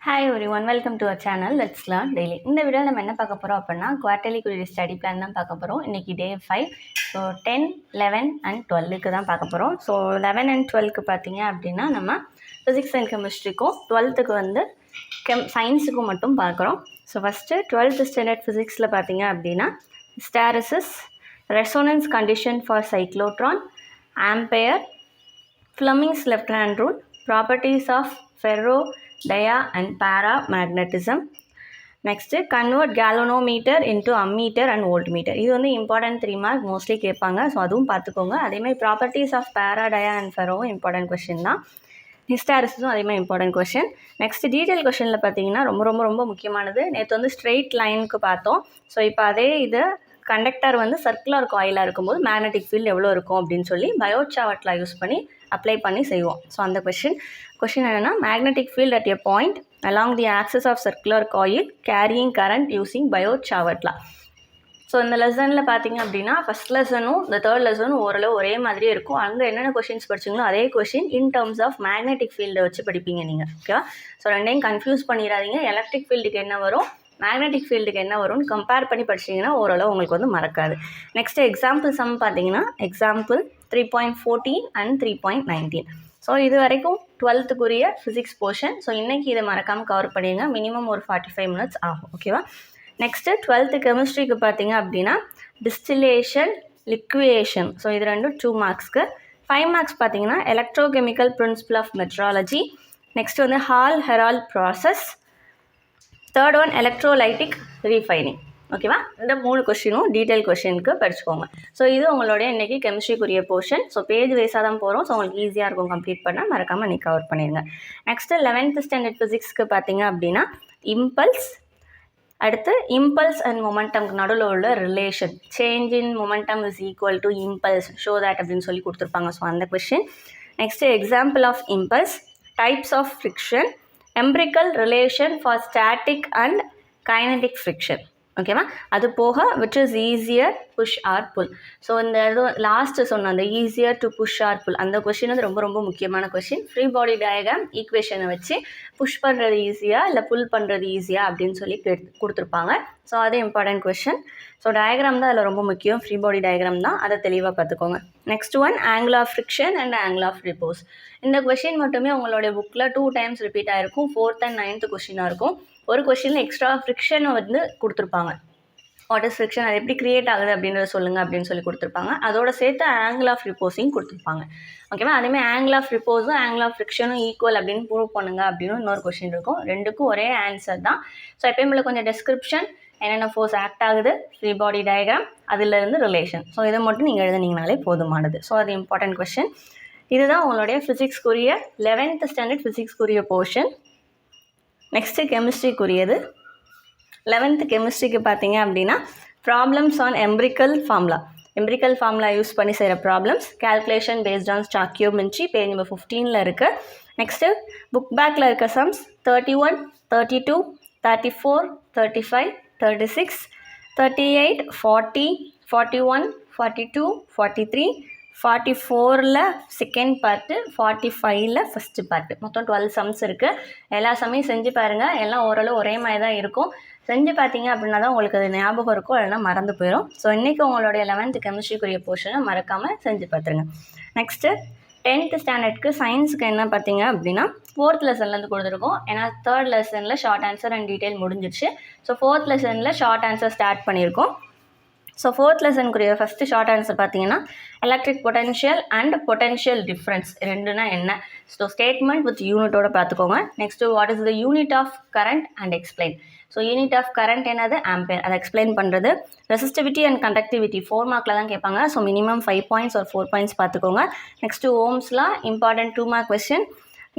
Hi everyone, welcome to our channel. Let's learn daily. இந்த வீடியோவில் நம்ம என்ன பார்க்க போகிறோம் அப்படின்னா குவார்டர்லி குரிய ஸ்டடி பிளான் தான் பார்க்க போகிறோம். இன்றைக்கி டே 5. ஸோ 10, 11 அண்ட் 12க்கு தான் பார்க்க போகிறோம். ஸோ 11 அண்ட் 12க்கு பார்த்தீங்க அப்படின்னா நம்ம ஃபிசிக்ஸ் அண்ட் கெமிஸ்ட்ரிக்கும் 12க்கு வந்து சயின்ஸுக்கும் மட்டும் பார்க்குறோம். ஸோ ஃபஸ்ட்டு 12th ஸ்டாண்டர்ட் ஃபிசிக்ஸில் பார்த்தீங்க அப்படின்னா hysteresis, resonance condition for cyclotron, ampere, Fleming's left hand rule, properties of ferro dia and paramagnetism. Next, convert galvanometer into ammeter and voltmeter. இது வந்து இம்பார்ட்டன்ட் 3 மார்க் மோஸ்ட்லி கேட்பாங்க. So அதுவும் பார்த்துக்கோங்க. அதேமாதிரி properties of பேரா டயா அண்ட் ஃபெரோவும் இம்பார்ட்டன்ட் கொஷின் தான். ஹிஸ்டாரிஸும் அதேமாதிரி important question. Next detail கொஷனில் பார்த்தீங்கன்னா ரொம்ப முக்கியமானது. நேற்று வந்து ஸ்ட்ரெயிட் லைனுக்கு பார்த்தோம். ஸோ இப்போ அதே இது கண்டக்டர் வந்து சர்க்குலர் காயிலாக இருக்கும்போது மேக்னெட்டிக் ஃபீல்டு எவ்வளோ இருக்கும் அப்படின்னு சொல்லி பயோட் சாவர்ட்லாம் யூஸ் பண்ணி அப்ளை பண்ணி செய்வோம். ஸோ அந்த கொஷின் என்னென்னா magnetic field at a point along the axis of circular coil carrying current using Biot savart law. So இந்த லெசனில் பார்த்தீங்க அப்படின்னா ஃபஸ்ட் லெசனும் இந்த தேர்ட் லெசனும் ஓரளவு ஒரே மாதிரியே இருக்கும். அங்கே என்னென்ன கொஷின்ஸ் படிச்சிங்களோ அதே question in terms of magnetic ஃபீல்டை வச்சு படிப்பீங்க நீங்கள். ஓகேவா? ஸோ ரெண்டையும் கன்ஃபியூஸ் பண்ணிடாதீங்க. எலக்ட்ரிக் ஃபீல்டுக்கு என்ன வரும், மேக்னெட்டிக் ஃபீல்டுக்கு என்ன வரும்னு கம்பேர் பண்ணி படிச்சிங்கன்னா ஓரளவு உங்களுக்கு வந்து மறக்காது. நெக்ஸ்ட்டு எக்ஸாம்பிள் சம் பார்த்தீங்கன்னா எக்ஸாம்பிள் 3.14 அண்ட் 3.19. ஸோ இது வரைக்கும் 12th ஃபிசிக்ஸ் போர்ஷன். ஸோ இன்றைக்கி இதை மறக்காமல் கவர் பண்ணிடுங்க. மினிமம் ஒரு 45 minutes ஆகும். ஓகேவா? நெக்ஸ்ட்டு 12th கெமிஸ்ட்ரிக்கு பார்த்தீங்க அப்படின்னா டிஸ்டிலேஷன், லிக்வியேஷன். ஸோ இது ரெண்டும் 2 மார்க்ஸ்க்கு. 5 மார்க்ஸ் பார்த்தீங்கன்னா electrochemical principle of metallurgy. Next வந்து Hall Heroult process. Third one electrolytic refining. ஓகேவா? இந்த 3 கொஷினும் டீட்டெயில் கொஷினுக்கு படிச்சுக்கோங்க. ஸோ இது உங்களுடைய இன்றைக்கி கெமிஸ்ட்ரிக்குரிய போர்ஷன். ஸோ பேஜ் வைஸாக தான் போகிறோம். ஸோ உங்களுக்கு ஈஸியாக இருக்கும் கம்ப்ளீட் பண்ணால். மறக்காமல் இன்றைக்கி கவர் பண்ணிடுங்க. நெக்ஸ்ட்டு 11th ஸ்டாண்டர்ட் ஃபிசிக்ஸ்க்கு பார்த்தீங்க அப்படின்னா இம்பல்ஸ், அடுத்து இம்பல்ஸ் அண்ட் மொமெண்டம்க்கு நடுவில் உள்ள relation, change in momentum is equal to impulse, show that அப்படின்னு சொல்லி கொடுத்துருப்பாங்க. ஸோ அந்த question. Next example of impulse, types of friction, empirical relation for static and kinetic friction. ஓகேவா? அது போக which is easier push or pull. So இந்த இது last சொன்ன அந்த easier to push or pull அந்த கொஷின் வந்து ரொம்ப முக்கியமான கொஷின். ஃப்ரீ பாடி டயக்ராம் ஈக்குவேஷனை வச்சு புஷ் பண்ணுறது ஈஸியாக இல்லை புல் பண்ணுறது ஈஸியாக அப்படின்னு சொல்லி கொடுத்துருப்பாங்க. ஸோ அது இம்பார்ட்டன்ட் கொஷின். ஸோ டயக்ராம் தான் அதில் ரொம்ப முக்கியம். ஃப்ரீ பாடி டயக்ராம் தான், அதை தெளிவாக பார்த்துக்கோங்க. Next one angle of friction and angle of repose. இந்த கொஷின் மட்டுமே உங்களுடைய புக்கில் 2 times ரிப்பீட் ஆகிருக்கும். 4th and 9th கொஷினாக இருக்கும். ஒரு கொஷினில் எக்ஸ்ட்ரா ஃப்ரிக்ஷனை வந்து கொடுத்துருப்பாங்க. வாட் இஸ் ஃப்ரிக்ஷன், அது எப்படி க்ரியேட் ஆகுது அப்படின்றத சொல்லுங்கள் அப்படின்னு சொல்லி கொடுத்துருப்பாங்க. அதோட சேர்த்து ஆங்கிள் ஆஃப் ரிப்போஸையும் கொடுத்துருப்பாங்க. ஓகேவா? அதேமாதிரி ஆங்கிள் ஆஃப் ரிப்போஸும் ஆங்கிள் ஆஃப் ஃப்ரிக்ஷனும் ஈக்குவல் அப்படின்னு ப்ரூவ் பண்ணுங்க அப்படின்னு இன்னொரு கொஷின் இருக்கும். ரெண்டுக்கும் ஒரே ஆன்சர் தான். ஸோ எப்பயுமே கொஞ்சம் டெஸ்கிரிப்ஷன், என்னென்ன ஃபோர்ஸ் ஆக்ட் ஆகுது, ஃப்ரீ பாடி டயக்ராம், அதிலிருந்து ரிலேஷன். ஸோ இதை மட்டும் நீங்கள் எழுதுனீங்கனாலே போதுமானது. ஸோ அது இம்பார்ட்டன்ட் கொஷின். இதுதான் உங்களுடைய ஃபிசிக்ஸ்க்குரிய 11th ஸ்டாண்டர்ட் ஃபிசிக்ஸ்க்குரிய போர்ஷன். நெக்ஸ்ட்டு கெமிஸ்ட்ரிக்குரியது. 11th கெமிஸ்ட்ரிக்கு பார்த்தீங்க அப்படின்னா problems on empirical formula use பண்ணி செய்கிற problems, calculation based on stoichiometry, page number 15ல் இருக்குது. நெக்ஸ்ட்டு புக் பேக்கில் இருக்க sums 31, 32, 34, 35, 36, 38, 40, 41, 42, 43, 44ல் second part, 45ல் first part. மொத்தம் 12 சம்ஸ் இருக்குது. எல்லா சமையும் செஞ்சு பாருங்கள். எல்லாம் ஓரளவு ஒரே மாதிரி தான் இருக்கும். செஞ்சு பார்த்தீங்க அப்படின்னா தான் உங்களுக்கு அது ஞாபகம் இருக்கும், இல்லைனா மறந்து போயிடும். ஸோ இன்றைக்கி உங்களுடைய 11th கெமிஸ்ட்ரிக்குரிய போர்ஷனை மறக்காமல் செஞ்சு பார்த்துருங்க. நெக்ஸ்ட்டு 10th ஸ்டாண்டர்டுக்கு சயின்ஸுக்கு என்ன பார்த்தீங்க அப்படின்னா 4th லெசன்லேருந்து கொடுத்துருக்கோம். ஏன்னா 3rd லெசனில் ஷார்ட் ஆன்சர் அண்ட் டீட்டெயில் முடிஞ்சிடுச்சு. ஸோ 4th லெசனில் ஷார்ட் ஆன்சர் ஸ்டார்ட் பண்ணியிருக்கோம். ஸோ 4th லெசனுக்குரிய ஃபஸ்ட்டு ஷார்ட் ஆன்சர் பார்த்தீங்கன்னா electric potential and potential difference ரெண்டுனா என்ன. ஸோ ஸ்டேட்மெண்ட் வித் யூனிட்டோட பார்த்துக்கோங்க. Next what is the unit of current and explain. So unit of current என்னது, ampere, அதை எக்ஸ்பிளைன் பண்ணுறது. ரெசிஸ்டிவிட்டி அண்ட் கண்டக்டிவிட்டி 4 மார்க்கில் தான் கேட்பாங்க. So minimum 5 points or 4 points பார்த்துக்கோங்க. Next ஓம்ஸ்லாம் important 2 mark question.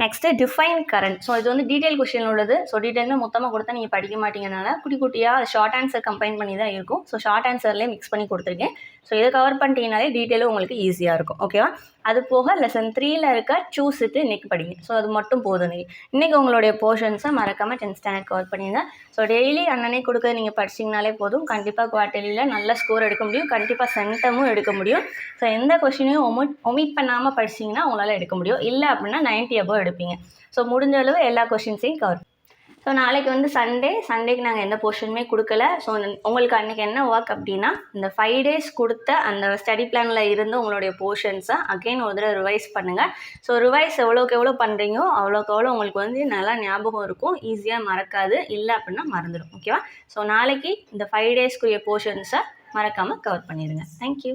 Next define current. So இது வந்து detail question உள்ளது. ஸோ டீட்டெயிலுமே மொத்தமாக கொடுத்தா நீங்கள் படிக்க மாட்டீங்கனால குட்டியாக ஷார்ட் ஆன்சர் கம்பைன் பண்ணி தான் இருக்கும். ஸோ ஷார்ட் ஆன்சர்லேயே மிக்ஸ் பண்ணி கொடுத்துருக்கேன். ஸோ இதை கவர் பண்ணிட்டீங்கனாலே டீட்டெயிலும் உங்களுக்கு ஈஸியாக இருக்கும். ஓகேவா? அது போக லெசன் 3ல் இருக்க சூஸுக்கு இன்றைக்கி படிங்க. ஸோ அது மட்டும் போதும். இன்றைக்கி உங்களுடைய போர்ஷன்ஸை மறக்காமல் 10th ஸ்டாண்டர்ட் கவர் பண்ணிடுங்க. ஸோ டெய்லி அன்னனே கொடுக்க நீங்கள் படிச்சிங்கனாலே போதும். கண்டிப்பாக குவார்ட்டர்லியில் நல்ல ஸ்கோர் எடுக்க முடியும். கண்டிப்பாக சென்டமும் எடுக்க முடியும். ஸோ எந்த கொஷினையும் ஒமிட் பண்ணாமல் படிச்சிங்கன்னா உங்களால் எடுக்க முடியும். இல்லை அப்படின்னா 90 above எடுப்பீங்க. ஸோ முடிஞ்ச அளவு எல்லா கொஷின்ஸையும் கவர் ஸோ நாளைக்கு வந்து சண்டேக்கு நாங்கள் எந்த போர்ஷனுமே கொடுக்கல. ஸோ உங்களுக்கு அன்றைக்கி என்ன ஒர்க் அப்படின்னா, இந்த 5 days கொடுத்த அந்த ஸ்டடி பிளானில் இருந்து உங்களுடைய போர்ஷன்ஸை அகெயின் ஒரு தடவை ரிவைஸ் பண்ணுங்கள். ஸோ ரிவைஸ் எவ்வளோக்கு எவ்வளோ பண்ணுறீங்களோ அவ்வளோக்கு எவ்வளோ உங்களுக்கு வந்து நல்லா ஞாபகம் இருக்கும், ஈஸியாக மறக்காது. இல்லை அப்படின்னா மறந்துடும். ஓகேவா? ஸோ நாளைக்கு இந்த 5 daysக்குரிய போர்ஷன்ஸை மறக்காமல் கவர் பண்ணிடுங்க. தேங்க்யூ.